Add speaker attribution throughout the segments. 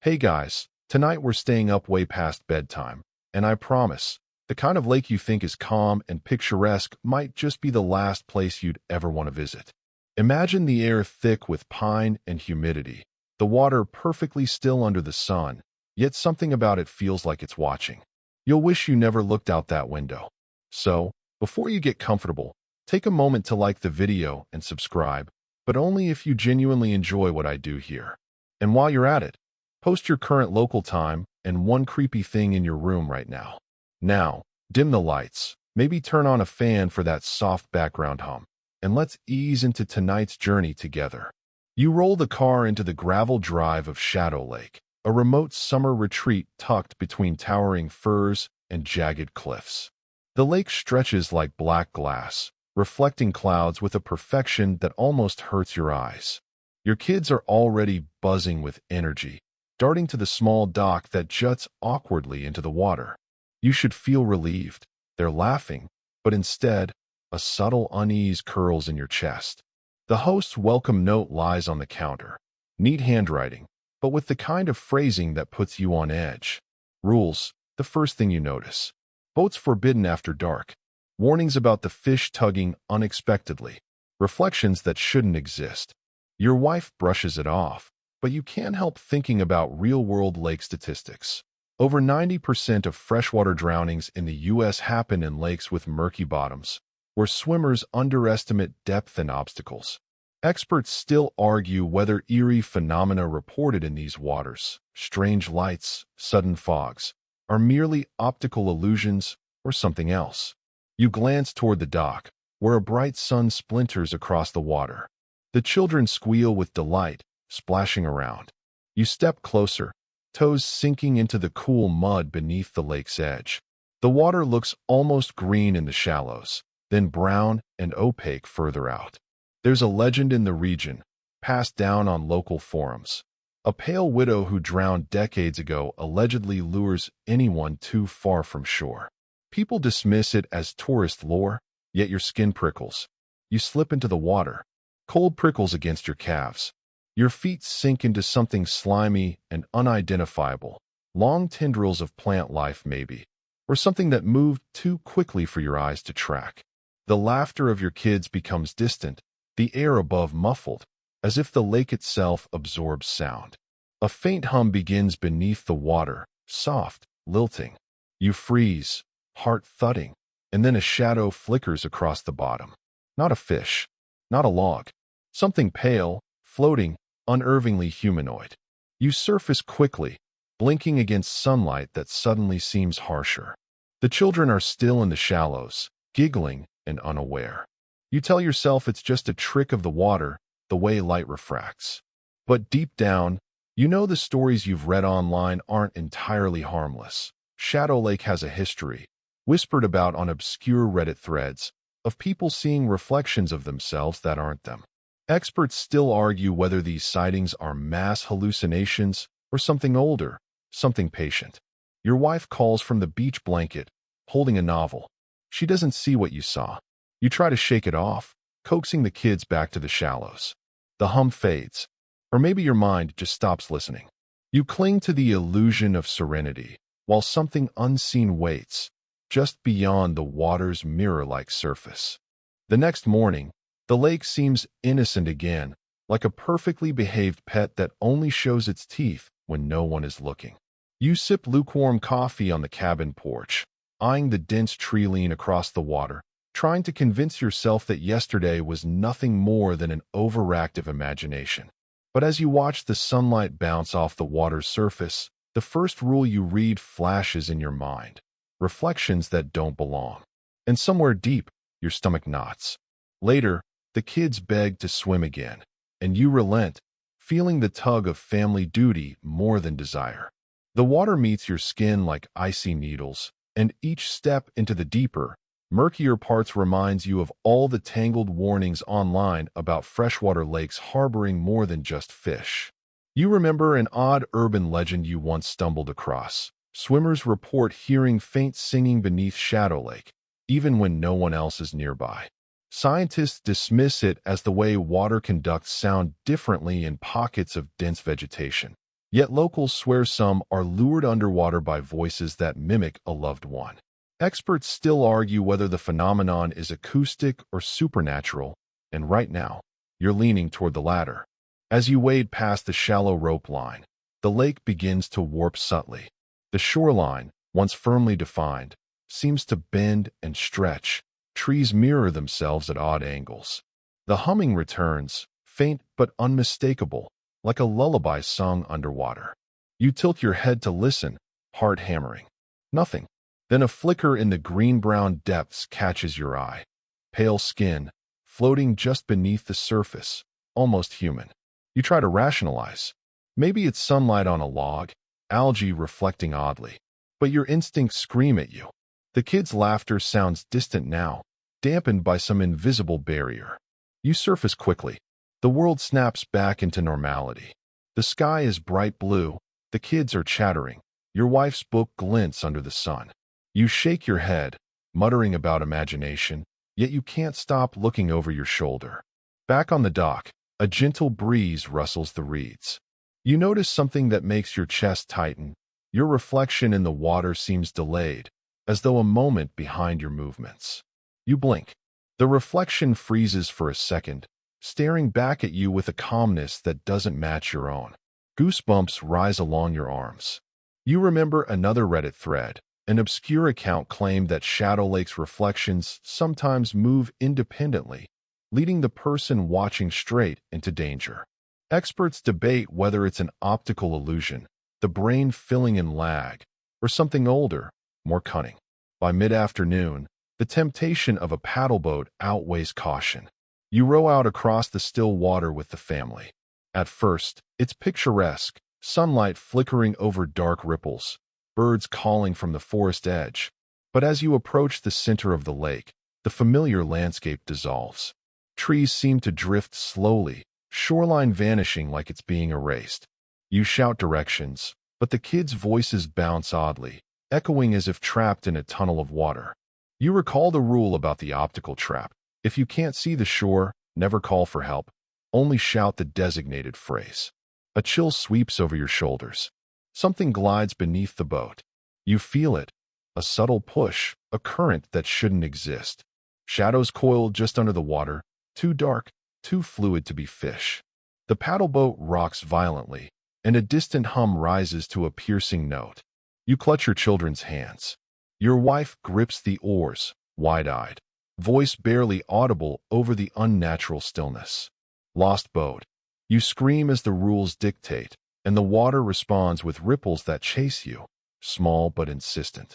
Speaker 1: Hey guys, tonight we're staying up way past bedtime, and I promise, the kind of lake you think is calm and picturesque might just be the last place you'd ever want to visit. Imagine the air thick with pine and humidity, the water perfectly still under the sun, yet something about it feels like it's watching. You'll wish you never looked out that window. So, before you get comfortable, take a moment to like the video and subscribe, but only if you genuinely enjoy what I do here. And while you're at it, post your current local time and one creepy thing in your room right now. Now, dim the lights, maybe turn on a fan for that soft background hum, and let's ease into tonight's journey together. You roll the car into the gravel drive of Shadowlake, a remote summer retreat tucked between towering firs and jagged cliffs. The lake stretches like black glass, reflecting clouds with a perfection that almost hurts your eyes. Your kids are already buzzing with energy, darting to the small dock that juts awkwardly into the water. You should feel relieved. They're laughing, but instead, a subtle unease curls in your chest. The host's welcome note lies on the counter. Neat handwriting, but with the kind of phrasing that puts you on edge. Rules, the first thing you notice. Boats forbidden after dark. Warnings about the fish tugging unexpectedly. Reflections that shouldn't exist. Your wife brushes it off, but you can't help thinking about real-world lake statistics. Over 90% of freshwater drownings in the U.S. happen in lakes with murky bottoms, where swimmers underestimate depth and obstacles. Experts still argue whether eerie phenomena reported in these waters, strange lights, sudden fogs, are merely optical illusions or something else. You glance toward the dock, where a bright sun splinters across the water. The children squeal with delight, splashing around. You step closer, toes sinking into the cool mud beneath the lake's edge. The water looks almost green in the shallows, then brown and opaque further out. There's a legend in the region, passed down on local forums. A pale widow who drowned decades ago allegedly lures anyone too far from shore. People dismiss it as tourist lore, yet your skin prickles. You slip into the water. Cold prickles against your calves. Your feet sink into something slimy and unidentifiable, long tendrils of plant life maybe, or something that moved too quickly for your eyes to track. The laughter of your kids becomes distant, the air above muffled, as if the lake itself absorbs sound. A faint hum begins beneath the water, soft, lilting. You freeze, heart thudding, and then a shadow flickers across the bottom. Not a fish, not a log. Something pale, floating, unnervingly humanoid. You surface quickly, blinking against sunlight that suddenly seems harsher. The children are still in the shallows, giggling and unaware. You tell yourself it's just a trick of the water, the way light refracts. But deep down, you know the stories you've read online aren't entirely harmless. Shadowlake has a history, whispered about on obscure Reddit threads, of people seeing reflections of themselves that aren't them. Experts still argue whether these sightings are mass hallucinations or something older, something patient. Your wife calls from the beach blanket, holding a novel. She doesn't see what you saw. You try to shake it off, coaxing the kids back to the shallows. The hum fades, or maybe your mind just stops listening. You cling to the illusion of serenity, while something unseen waits, just beyond the water's mirror-like surface. The next morning, the lake seems innocent again, like a perfectly behaved pet that only shows its teeth when no one is looking. You sip lukewarm coffee on the cabin porch, eyeing the dense tree lean across the water, trying to convince yourself that yesterday was nothing more than an overactive imagination. But as you watch the sunlight bounce off the water's surface, the first rule you read flashes in your mind. Reflections that don't belong. And somewhere deep, your stomach knots. Later, the kids beg to swim again, and you relent, feeling the tug of family duty more than desire. The water meets your skin like icy needles, and each step into the deeper, murkier parts reminds you of all the tangled warnings online about freshwater lakes harboring more than just fish. You remember an odd urban legend you once stumbled across. Swimmers report hearing faint singing beneath Shadowlake, even when no one else is nearby. Scientists dismiss it as the way water conducts sound differently in pockets of dense vegetation. Yet locals swear some are lured underwater by voices that mimic a loved one. Experts still argue whether the phenomenon is acoustic or supernatural, and right now, you're leaning toward the latter. As you wade past the shallow rope line, the lake begins to warp subtly. The shoreline, once firmly defined, seems to bend and stretch. Trees mirror themselves at odd angles. The humming returns, faint but unmistakable, like a lullaby sung underwater. You tilt your head to listen, heart hammering. Nothing. Then a flicker in the green-brown depths catches your eye. Pale skin, floating just beneath the surface, almost human. You try to rationalize. Maybe it's sunlight on a log, algae reflecting oddly. But your instincts scream at you. The kid's laughter sounds distant now, dampened by some invisible barrier. You surface quickly. The world snaps back into normality. The sky is bright blue. The kids are chattering. Your wife's book glints under the sun. You shake your head, muttering about imagination, yet you can't stop looking over your shoulder. Back on the dock, a gentle breeze rustles the reeds. You notice something that makes your chest tighten. Your reflection in the water seems delayed, as though a moment behind your movements. You blink. The reflection freezes for a second, staring back at you with a calmness that doesn't match your own. Goosebumps rise along your arms. You remember another Reddit thread. An obscure account claimed that Shadowlake's reflections sometimes move independently, leading the person watching straight into danger. Experts debate whether it's an optical illusion, the brain filling in lag, or something older, more cunning. By mid-afternoon, the temptation of a paddleboat outweighs caution. You row out across the still water with the family. At first, it's picturesque, sunlight flickering over dark ripples, birds calling from the forest edge. But as you approach the center of the lake, the familiar landscape dissolves. Trees seem to drift slowly, shoreline vanishing like it's being erased. You shout directions, but the kids' voices bounce oddly, echoing as if trapped in a tunnel of water. You recall the rule about the optical trap. If you can't see the shore, never call for help. Only shout the designated phrase. A chill sweeps over your shoulders. Something glides beneath the boat. You feel it. A subtle push, a current that shouldn't exist. Shadows coil just under the water, too dark, too fluid to be fish. The paddleboat rocks violently, and a distant hum rises to a piercing note. You clutch your children's hands. Your wife grips the oars, wide-eyed, voice barely audible over the unnatural stillness. Lost boat. You scream as the rules dictate, and the water responds with ripples that chase you, small but insistent.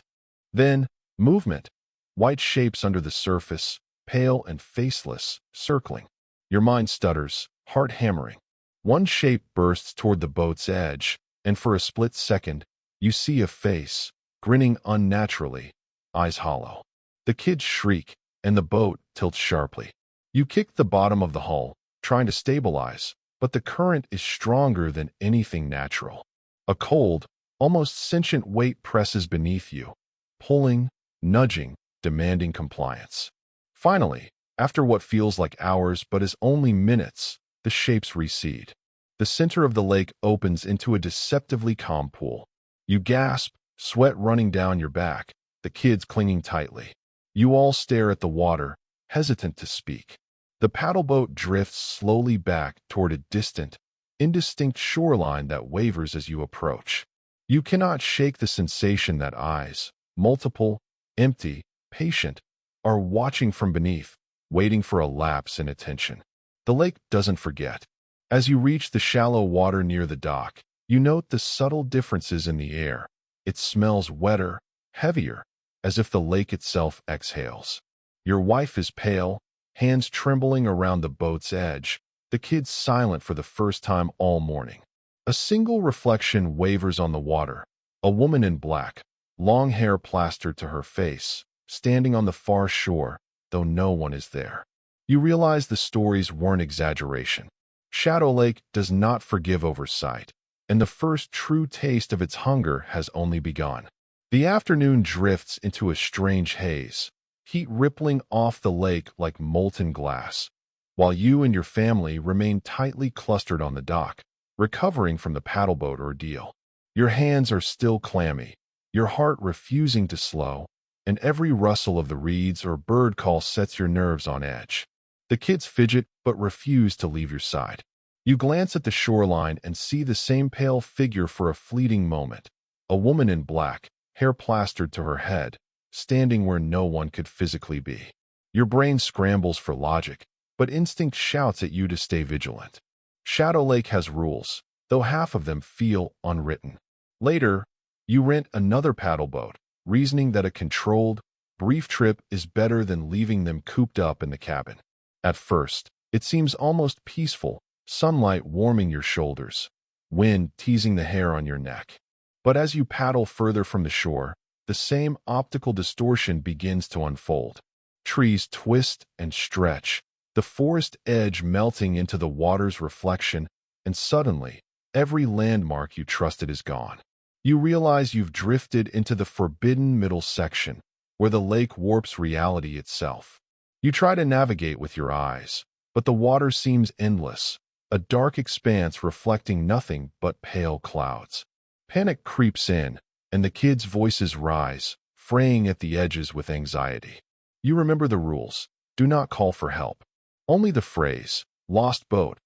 Speaker 1: Then, movement. White shapes under the surface, pale and faceless, circling. Your mind stutters, heart hammering. One shape bursts toward the boat's edge, and for a split second, you see a face, grinning unnaturally, eyes hollow. The kids shriek, and the boat tilts sharply. You kick the bottom of the hull, trying to stabilize, but the current is stronger than anything natural. A cold, almost sentient weight presses beneath you, pulling, nudging, demanding compliance. Finally, after what feels like hours but is only minutes, the shapes recede. The center of the lake opens into a deceptively calm pool. You gasp, sweat running down your back, the kids clinging tightly. You all stare at the water, hesitant to speak. The paddleboat drifts slowly back toward a distant, indistinct shoreline that wavers as you approach. You cannot shake the sensation that eyes, multiple, empty, patient, are watching from beneath, waiting for a lapse in attention. The lake doesn't forget. As you reach the shallow water near the dock, you note the subtle differences in the air. It smells wetter, heavier, as if the lake itself exhales. Your wife is pale, hands trembling around the boat's edge, the kids silent for the first time all morning. A single reflection wavers on the water, a woman in black, long hair plastered to her face, standing on the far shore, though no one is there. You realize the stories weren't exaggeration. Shadowlake does not forgive oversight, and the first true taste of its hunger has only begun. The afternoon drifts into a strange haze, heat rippling off the lake like molten glass, while you and your family remain tightly clustered on the dock, recovering from the paddleboat ordeal. Your hands are still clammy, your heart refusing to slow, and every rustle of the reeds or bird call sets your nerves on edge. The kids fidget but refuse to leave your side. You glance at the shoreline and see the same pale figure for a fleeting moment. A woman in black, hair plastered to her head, standing where no one could physically be. Your brain scrambles for logic, but instinct shouts at you to stay vigilant. Shadowlake has rules, though half of them feel unwritten. Later, you rent another paddleboat, reasoning that a controlled, brief trip is better than leaving them cooped up in the cabin. At first, it seems almost peaceful, sunlight warming your shoulders, wind teasing the hair on your neck. But as you paddle further from the shore, the same optical distortion begins to unfold. Trees twist and stretch, the forest edge melting into the water's reflection, and suddenly, every landmark you trusted is gone. You realize you've drifted into the forbidden middle section, where the lake warps reality itself. You try to navigate with your eyes, but the water seems endless, a dark expanse reflecting nothing but pale clouds. Panic creeps in, and the kids' voices rise, fraying at the edges with anxiety. You remember the rules. Do not call for help. Only the phrase, "lost boat,"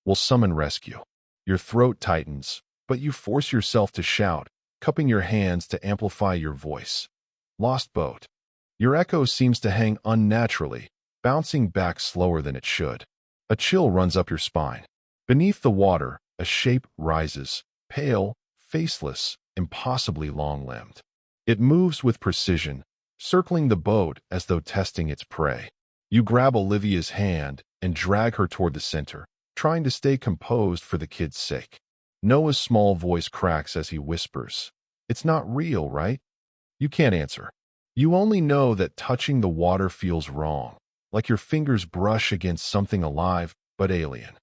Speaker 1: will summon rescue. Your throat tightens, but you force yourself to shout, cupping your hands to amplify your voice. Lost boat. Your echo seems to hang unnaturally, bouncing back slower than it should. A chill runs up your spine. Beneath the water, a shape rises, pale, faceless, impossibly long-limbed. It moves with precision, circling the boat as though testing its prey. You grab Olivia's hand and drag her toward the center, trying to stay composed for the kid's sake. Noah's small voice cracks as he whispers, "It's not real, right?" You can't answer. You only know that touching the water feels wrong, like your fingers brush against something alive but alien.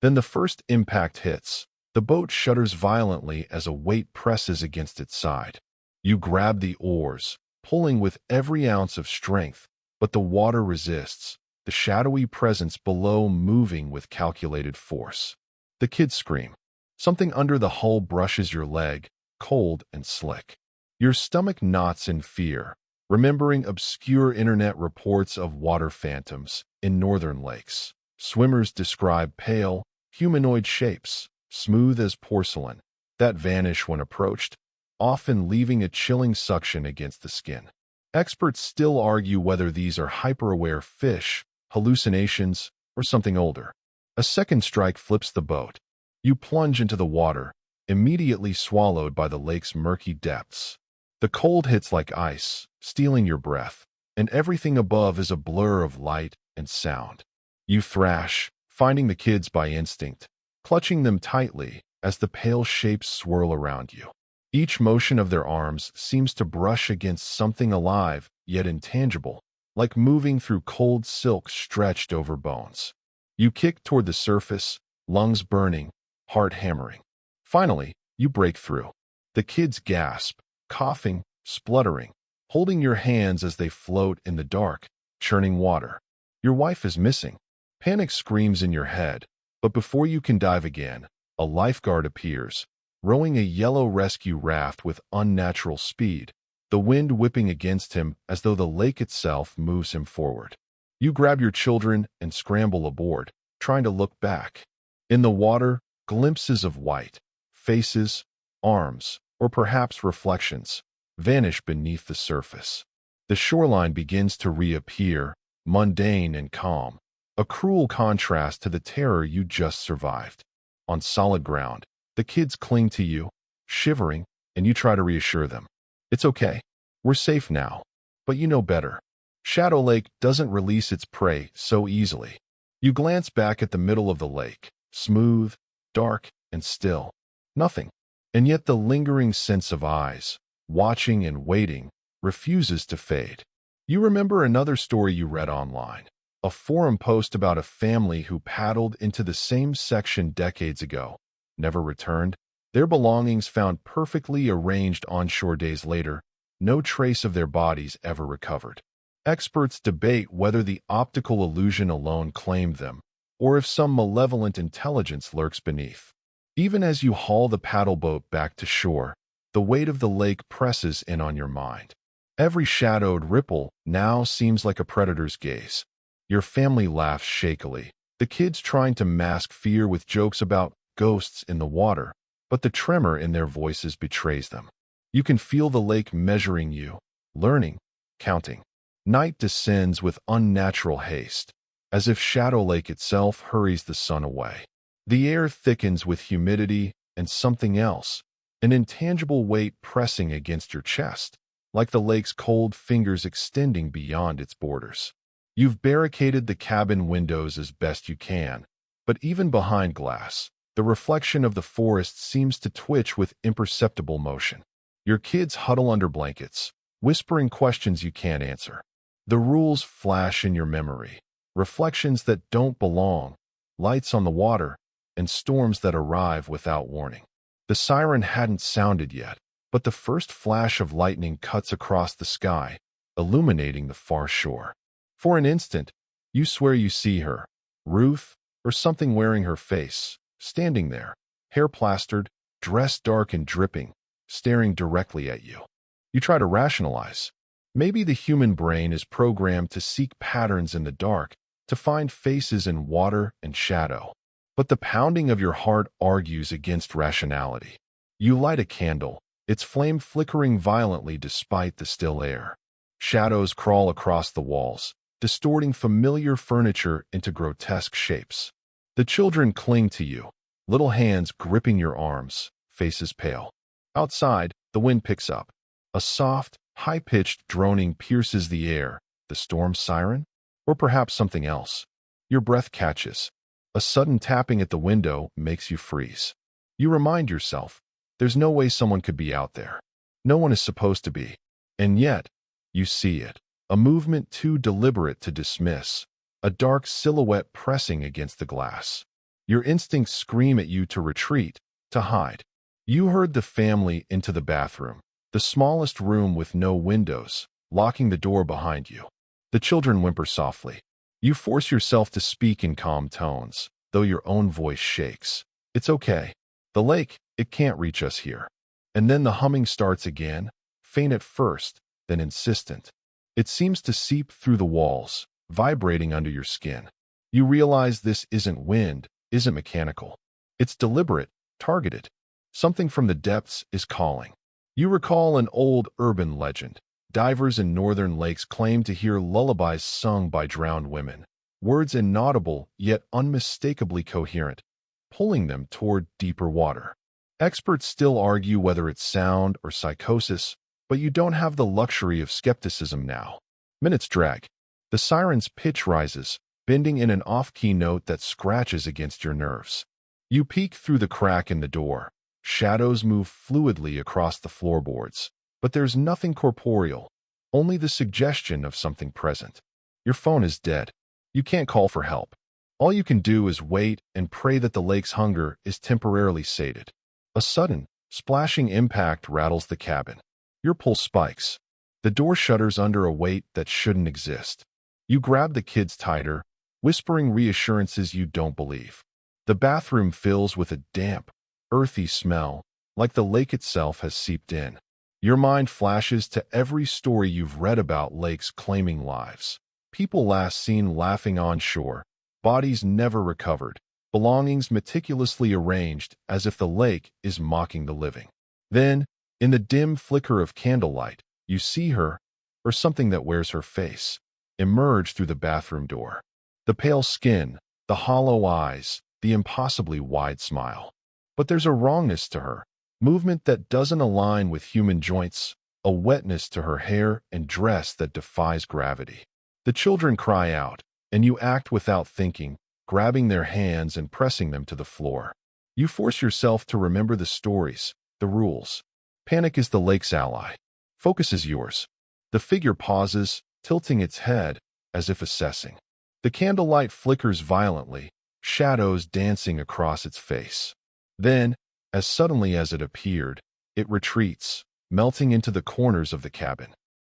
Speaker 1: Then the first impact hits. The boat shudders violently as a weight presses against its side. You grab the oars, pulling with every ounce of strength, but the water resists, the shadowy presence below moving with calculated force. The kids scream. Something under the hull brushes your leg, cold and slick. Your stomach knots in fear, remembering obscure internet reports of water phantoms in northern lakes. Swimmers describe pale, humanoid shapes, smooth as porcelain, that vanish when approached, often leaving a chilling suction against the skin. Experts still argue whether these are hyper-aware fish, hallucinations, or something older. A second strike flips the boat. You plunge into the water, immediately swallowed by the lake's murky depths. The cold hits like ice, stealing your breath, and everything above is a blur of light and sound. You thrash, finding the kids by instinct, clutching them tightly as the pale shapes swirl around you. Each motion of their arms seems to brush against something alive yet intangible, like moving through cold silk stretched over bones. You kick toward the surface, lungs burning, heart hammering. Finally, you break through. The kids gasp, coughing, spluttering, holding your hands as they float in the dark, churning water. Your wife is missing. Panic screams in your head, but before you can dive again, a lifeguard appears, rowing a yellow rescue raft with unnatural speed, the wind whipping against him as though the lake itself moves him forward. You grab your children and scramble aboard, trying to look back. In the water, glimpses of white, faces, arms, or perhaps reflections, vanish beneath the surface. The shoreline begins to reappear, mundane and calm, a cruel contrast to the terror you just survived. On solid ground, the kids cling to you, shivering, and you try to reassure them. It's okay. We're safe now. But you know better. Shadowlake doesn't release its prey so easily. You glance back at the middle of the lake, smooth, dark, and still. Nothing. And yet the lingering sense of eyes, watching and waiting, refuses to fade. You remember another story you read online, a forum post about a family who paddled into the same section decades ago, never returned, their belongings found perfectly arranged onshore days later, no trace of their bodies ever recovered. Experts debate whether the optical illusion alone claimed them, or if some malevolent intelligence lurks beneath. Even as you haul the paddle boat back to shore, the weight of the lake presses in on your mind. Every shadowed ripple now seems like a predator's gaze. Your family laughs shakily, the kids trying to mask fear with jokes about ghosts in the water, but the tremor in their voices betrays them. You can feel the lake measuring you, learning, counting. Night descends with unnatural haste, as if Shadowlake itself hurries the sun away. The air thickens with humidity and something else, an intangible weight pressing against your chest, like the lake's cold fingers extending beyond its borders. You've barricaded the cabin windows as best you can, but even behind glass, the reflection of the forest seems to twitch with imperceptible motion. Your kids huddle under blankets, whispering questions you can't answer. The rules flash in your memory, reflections that don't belong, lights on the water, and storms that arrive without warning. The siren hadn't sounded yet, but the first flash of lightning cuts across the sky, illuminating the far shore. For an instant, you swear you see her, Ruth, or something wearing her face, standing there, hair plastered, dressed dark and dripping, staring directly at you. You try to rationalize. Maybe the human brain is programmed to seek patterns in the dark, to find faces in water and shadow. But the pounding of your heart argues against rationality. You light a candle, its flame flickering violently despite the still air. Shadows crawl across the walls, distorting familiar furniture into grotesque shapes. The children cling to you, little hands gripping your arms, faces pale. Outside, the wind picks up. A soft, high-pitched droning pierces the air, the storm siren? Or perhaps something else. Your breath catches. A sudden tapping at the window makes you freeze. You remind yourself, there's no way someone could be out there. No one is supposed to be. And yet, you see it. A movement too deliberate to dismiss. A dark silhouette pressing against the glass. Your instincts scream at you to retreat, to hide. You herd the family into the bathroom, the smallest room with no windows, locking the door behind you. The children whimper softly. You force yourself to speak in calm tones, though your own voice shakes. It's okay. The lake, it can't reach us here. And then the humming starts again, faint at first, then insistent. It seems to seep through the walls, vibrating under your skin. You realize this isn't wind, isn't mechanical. It's deliberate, targeted. Something from the depths is calling. You recall an old urban legend. Divers in northern lakes claim to hear lullabies sung by drowned women, words inaudible yet unmistakably coherent, pulling them toward deeper water. Experts still argue whether it's sound or psychosis, but you don't have the luxury of skepticism now. Minutes drag. The siren's pitch rises, bending in an off-key note that scratches against your nerves. You peek through the crack in the door. Shadows move fluidly across the floorboards. But there's nothing corporeal, only the suggestion of something present. Your phone is dead. You can't call for help. All you can do is wait and pray that the lake's hunger is temporarily sated. A sudden, splashing impact rattles the cabin. Your pulse spikes. The door shudders under a weight that shouldn't exist. You grab the kids tighter, whispering reassurances you don't believe. The bathroom fills with a damp, earthy smell, like the lake itself has seeped in. Your mind flashes to every story you've read about lakes claiming lives. People last seen laughing on shore, bodies never recovered, belongings meticulously arranged as if the lake is mocking the living. Then, in the dim flicker of candlelight, you see her, or something that wears her face, emerge through the bathroom door. The pale skin, the hollow eyes, the impossibly wide smile. But there's a wrongness to her. Movement that doesn't align with human joints, a wetness to her hair and dress that defies gravity. The children cry out, and you act without thinking, grabbing their hands and pressing them to the floor. You force yourself to remember the stories, the rules. Panic is the lake's ally. Focus is yours. The figure pauses, tilting its head, as if assessing. The candlelight flickers violently, shadows dancing across its face. Then, as suddenly as it appeared, it retreats, melting into the corners of the cabin.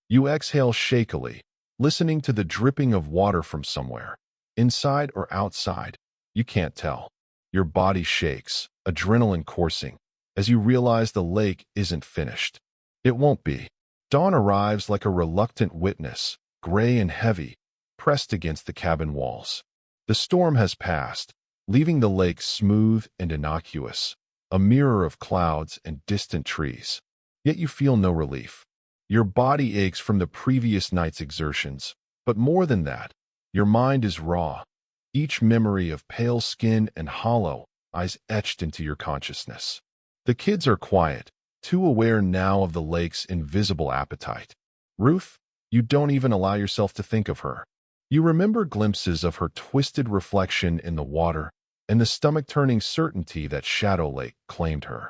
Speaker 1: You exhale shakily, listening to the dripping of water from somewhere. Inside or outside, you can't tell. Your body shakes, adrenaline coursing, as you realize the lake isn't finished. It won't be. Dawn arrives like a reluctant witness, gray and heavy, pressed against the cabin walls. The storm has passed, leaving the lake smooth and innocuous, a mirror of clouds and distant trees. Yet you feel no relief. Your body aches from the previous night's exertions, but more than that, your mind is raw, each memory of pale skin and hollow eyes etched into your consciousness. The kids are quiet, too aware now of the lake's invisible appetite. Ruth, you don't even allow yourself to think of her. You remember glimpses of her twisted reflection in the water and the stomach-turning certainty that Shadowlake claimed her.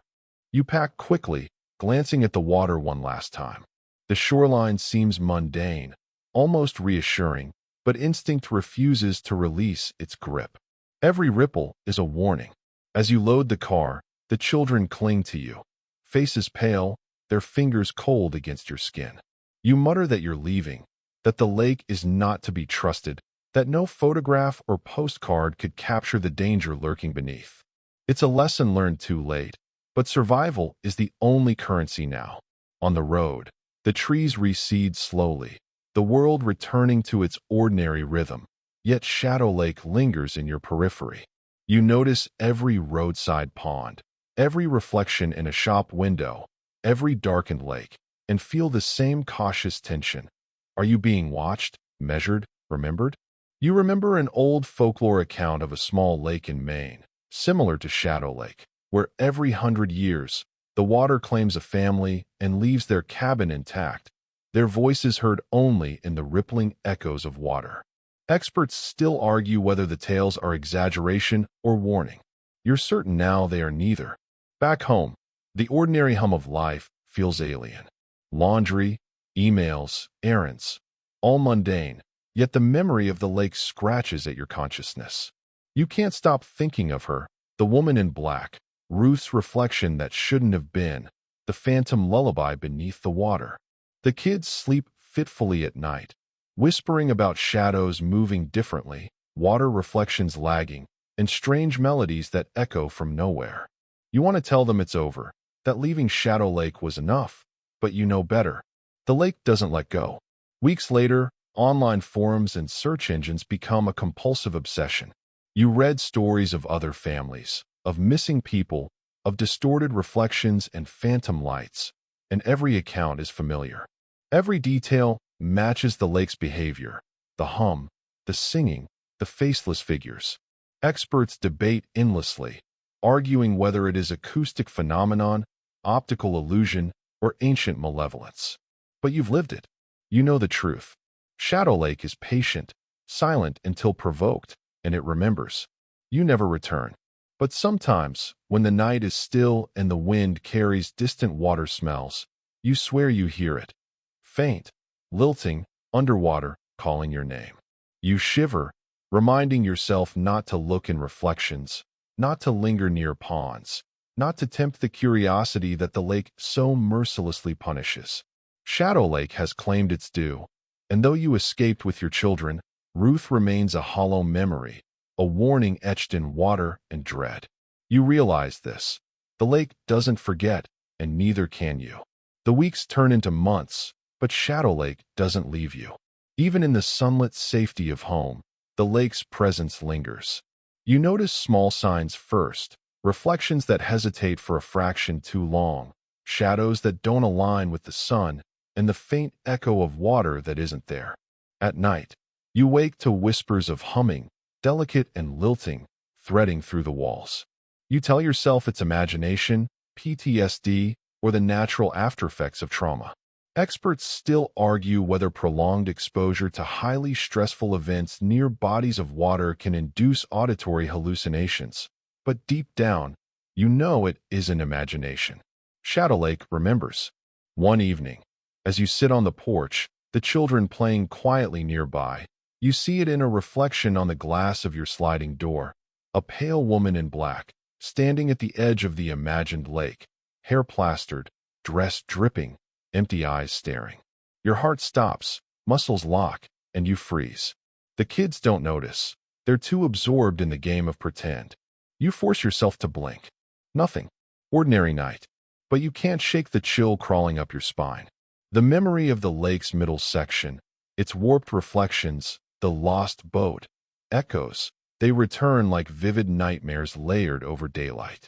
Speaker 1: You pack quickly, glancing at the water one last time. The shoreline seems mundane, almost reassuring, but instinct refuses to release its grip. Every ripple is a warning. As you load the car, the children cling to you, faces pale, their fingers cold against your skin. You mutter that you're leaving, that the lake is not to be trusted, that no photograph or postcard could capture the danger lurking beneath. It's a lesson learned too late, but survival is the only currency now. On the road, the trees recede slowly, the world returning to its ordinary rhythm, yet Shadowlake lingers in your periphery. You notice every roadside pond, every reflection in a shop window, every darkened lake, and feel the same cautious tension. Are you being watched, measured, remembered? You remember an old folklore account of a small lake in Maine, similar to Shadowlake, where every 100 years, the water claims a family and leaves their cabin intact, their voices heard only in the rippling echoes of water. Experts still argue whether the tales are exaggeration or warning. You're certain now they are neither. Back home, the ordinary hum of life feels alien. Laundry, emails, errands, all mundane, yet the memory of the lake scratches at your consciousness. You can't stop thinking of her, the woman in black, Ruth's reflection that shouldn't have been, the phantom lullaby beneath the water. The kids sleep fitfully at night, whispering about shadows moving differently, water reflections lagging, and strange melodies that echo from nowhere. You want to tell them it's over, that leaving Shadowlake was enough, but you know better. The lake doesn't let go. Weeks later, online forums and search engines become a compulsive obsession. You read stories of other families, of missing people, of distorted reflections and phantom lights, and every account is familiar. Every detail matches the lake's behavior, the hum, the singing, the faceless figures. Experts debate endlessly, arguing whether it is acoustic phenomenon, optical illusion, or ancient malevolence. But you've lived it. You know the truth. Shadowlake is patient, silent until provoked, and it remembers. You never return. But sometimes, when the night is still and the wind carries distant water smells, you swear you hear it. Faint, lilting, underwater, calling your name. You shiver, reminding yourself not to look in reflections, not to linger near ponds, not to tempt the curiosity that the lake so mercilessly punishes. Shadowlake has claimed its due, and though you escaped with your children, Ruth remains a hollow memory, a warning etched in water and dread. You realize this. The lake doesn't forget, and neither can you. The weeks turn into months, but Shadowlake doesn't leave you. Even in the sunlit safety of home, the lake's presence lingers. You notice small signs first, reflections that hesitate for a fraction too long, shadows that don't align with the sun, and the faint echo of water that isn't there. At night, you wake to whispers of humming, delicate and lilting, threading through the walls. You tell yourself it's imagination, PTSD, or the natural aftereffects of trauma. Experts still argue whether prolonged exposure to highly stressful events near bodies of water can induce auditory hallucinations. But deep down, you know it isn't imagination. Shadowlake remembers. One evening, as you sit on the porch, the children playing quietly nearby, you see it in a reflection on the glass of your sliding door. A pale woman in black, standing at the edge of the imagined lake, hair plastered, dress dripping, empty eyes staring. Your heart stops, muscles lock, and you freeze. The kids don't notice. They're too absorbed in the game of pretend. You force yourself to blink. Nothing. Ordinary night. But you can't shake the chill crawling up your spine. The memory of the lake's middle section, its warped reflections, the lost boat, echoes, they return like vivid nightmares layered over daylight.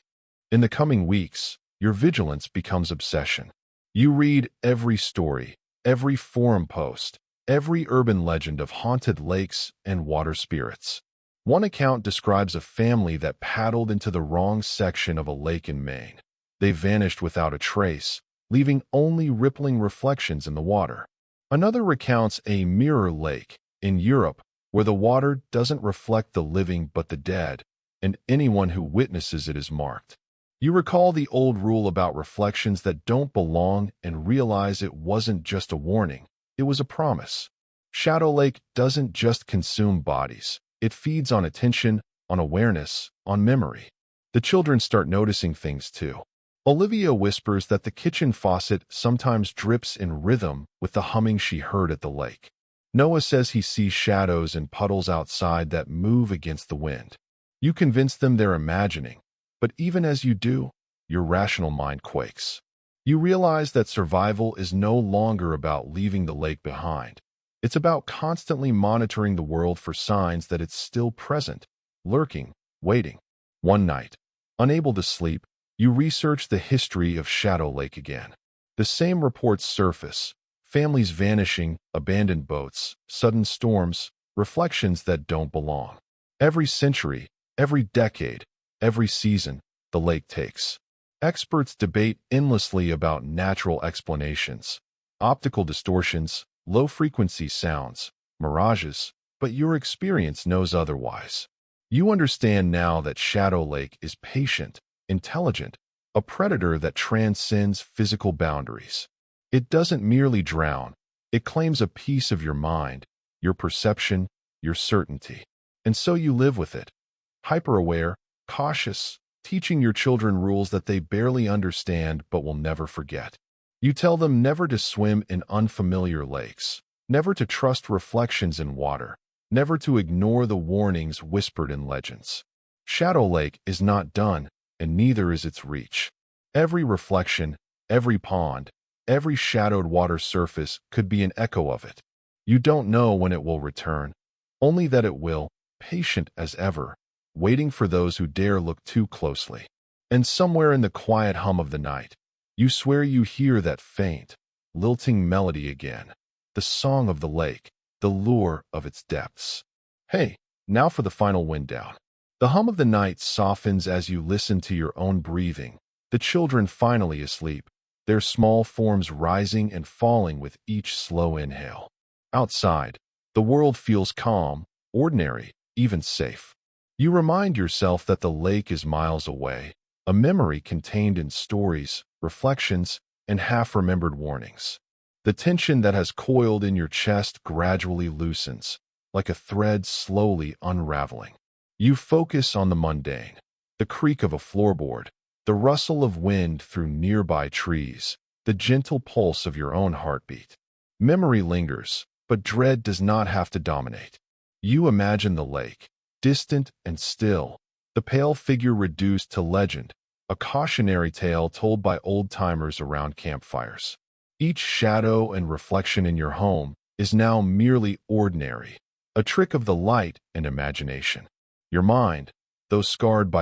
Speaker 1: In the coming weeks, your vigilance becomes obsession. You read every story, every forum post, every urban legend of haunted lakes and water spirits. One account describes a family that paddled into the wrong section of a lake in Maine. They vanished without a trace, leaving only rippling reflections in the water. Another recounts a mirror lake in Europe where the water doesn't reflect the living but the dead, and anyone who witnesses it is marked. You recall the old rule about reflections that don't belong and realize it wasn't just a warning, it was a promise. Shadowlake doesn't just consume bodies. It feeds on attention, on awareness, on memory. The children start noticing things too. Olivia whispers that the kitchen faucet sometimes drips in rhythm with the humming she heard at the lake. Noah says he sees shadows in puddles outside that move against the wind. You convince them they're imagining, but even as you do, your rational mind quakes. You realize that survival is no longer about leaving the lake behind. It's about constantly monitoring the world for signs that it's still present, lurking, waiting. One night, unable to sleep, you research the history of Shadowlake again. The same reports surface: families vanishing, abandoned boats, sudden storms, reflections that don't belong. Every century, every decade, every season, the lake takes. Experts debate endlessly about natural explanations, optical distortions, low-frequency sounds, mirages, but your experience knows otherwise. You understand now that Shadowlake is patient, intelligent, a predator that transcends physical boundaries. It doesn't merely drown, it claims a piece of your mind, your perception, your certainty. And so you live with it, hyper-aware, cautious, teaching your children rules that they barely understand but will never forget. You tell them never to swim in unfamiliar lakes, never to trust reflections in water, never to ignore the warnings whispered in legends. Shadowlake is not done, and neither is its reach. Every reflection, every pond, every shadowed water surface could be an echo of it. You don't know when it will return, only that it will, patient as ever, waiting for those who dare look too closely. And somewhere in the quiet hum of the night, you swear you hear that faint, lilting melody again, the song of the lake, the lure of its depths. Hey, now for the final wind down. The hum of the night softens as you listen to your own breathing, the children finally asleep, their small forms rising and falling with each slow inhale. Outside, the world feels calm, ordinary, even safe. You remind yourself that the lake is miles away, a memory contained in stories, reflections, and half-remembered warnings. The tension that has coiled in your chest gradually loosens, like a thread slowly unraveling. You focus on the mundane, the creak of a floorboard, the rustle of wind through nearby trees, the gentle pulse of your own heartbeat. Memory lingers, but dread does not have to dominate. You imagine the lake, distant and still, the pale figure reduced to legend, a cautionary tale told by old-timers around campfires. Each shadow and reflection in your home is now merely ordinary, a trick of the light and imagination. Your mind, though scarred by